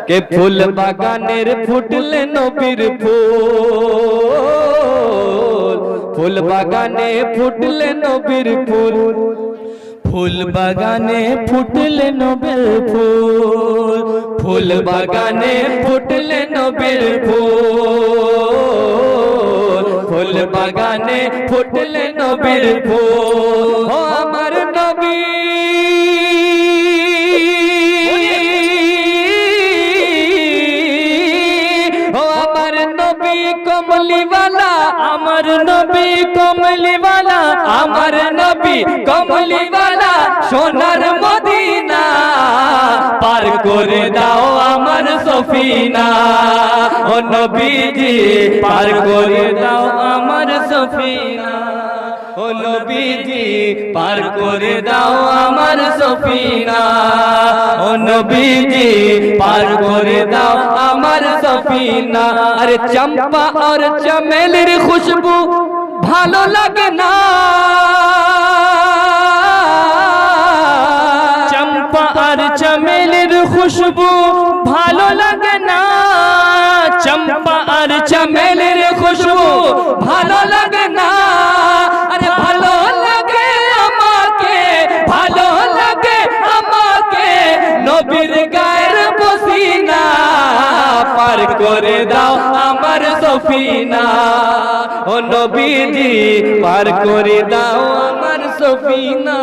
কে ফুল বাগানের ফুটলে নবীর ফুল, ফুল বাগানে ফুটলে নবীর ফুল, ফুল বাগানে ফুটলে নবীর ফুল, ফুল বাগানে ফুটলে নবীর ফুল, ফুল বাগানে ফুটলে নবীর ফুল। ও আমার নবী কমলিওয়ালা, আমার নবী কমলিওয়ালা, আমার নবী কমলিওয়ালা, সোনার মদিনা পার করে দাও আমার সফিনা। ও নবীজি পার করে দাও আমার সফিনা, ও নবীজি পার করে দাও আমার সফিনা, ও নবীজি পার করে দাও আমার সফিনা। আরে চম্পা আর চমেলির খুশবু ভালো লাগে না, চম্পা আর চমেলির খুশবু ভালো লাগে না, চম্পা আর চমেলির খুশবু ভালো লাগে না। আরে ভালো লাগে আমাকে, ভালো লাগে আমাকে নবীর গায়ের পসিনা পার করে দাও আমার সফিনা। ও নবীজি পার করে দাও আমার सफीना।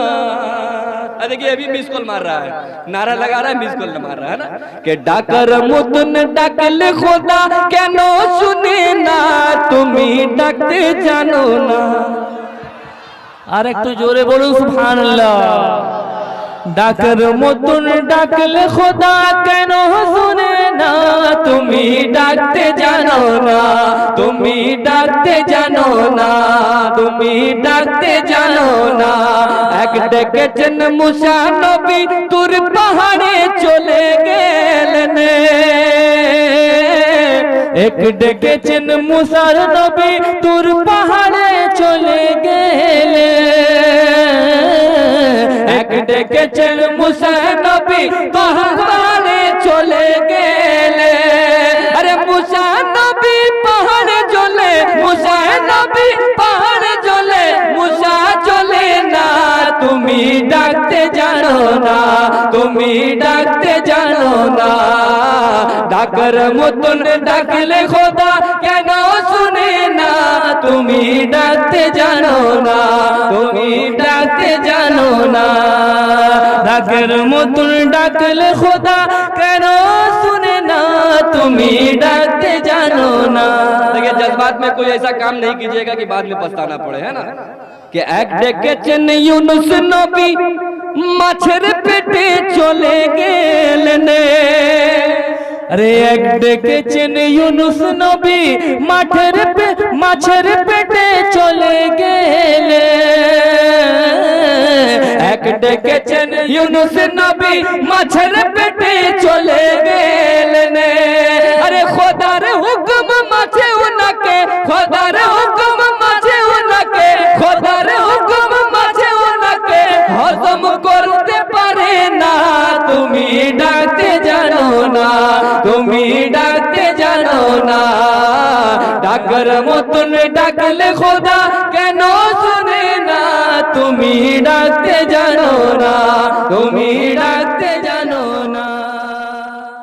देखिए अभी मिस कॉल मार रहा है, नारा लगा रहा है, मिस कॉल मार रहा है ना कि डाकर मुतन डाकले खुदा केनो सुने ना तुमी डाकते जानो ना। আর একটু জোরে বলুন সুবহানাল্লাহ। ডাকার মতন ডাকলে খোদা কেন শুনে না তুমি ডাকতে জানো না, তুমি ডাকতে জানো না, তুমি ডাকতে জানো না। এক ডেকেছেন মুসা নবী তুর পাহাড়ে চলে গেলেন, এক ডেকেছেন মুসা নবী তুর পাহাড়ে চলে গেলেন, এক ডেকেছেন মুসা নবী পাহাড়ে চলে গেলে। আরে মুসা নবী পাহাড়ে চলে, মুসা নবী পাহাড়ে চলে, মুসা চলে না তুমি ডাকতে জানো না, তুমি ডাকতে জানো না। ডাকার মতন ডাকলে খোদা কেন শুনে না তুমি ডাকতে জানো না, তুমি ডাকতে জানো না। ডাকের মতন ডাকলে খোদা কেন শুনে না তুমি ডাকতে জানো না। देखिए जज्बात में कोई ऐसा काम नहीं कीजिएगा कि बाद में पछताना पड़े, है ना। कि एक ডেকেছেন ইউনুস নবী মাছের পেটে চলে গেলেন, अरे एक ডেকেছেন ইউনুস নবী মাছের পেটে চলে গেলে, এক ডেকেছেন ইউনুস নবী মাছের পেটে চলে গেলেন। আরে খোদার হুকুম মাঝে উনাকে, খোদার হুকুম মাঝে উনাকে, খোদার হুকুম মাঝে উনাকে হজম করতে পারে না তুমি ডাকতে জানো না, তুমি ডাকতে জানো না। ডাকার মতন ডাকলে খোদা কেন শুনে না তুমি ডাকতে জানো না, তুমি ডাকতে জানো।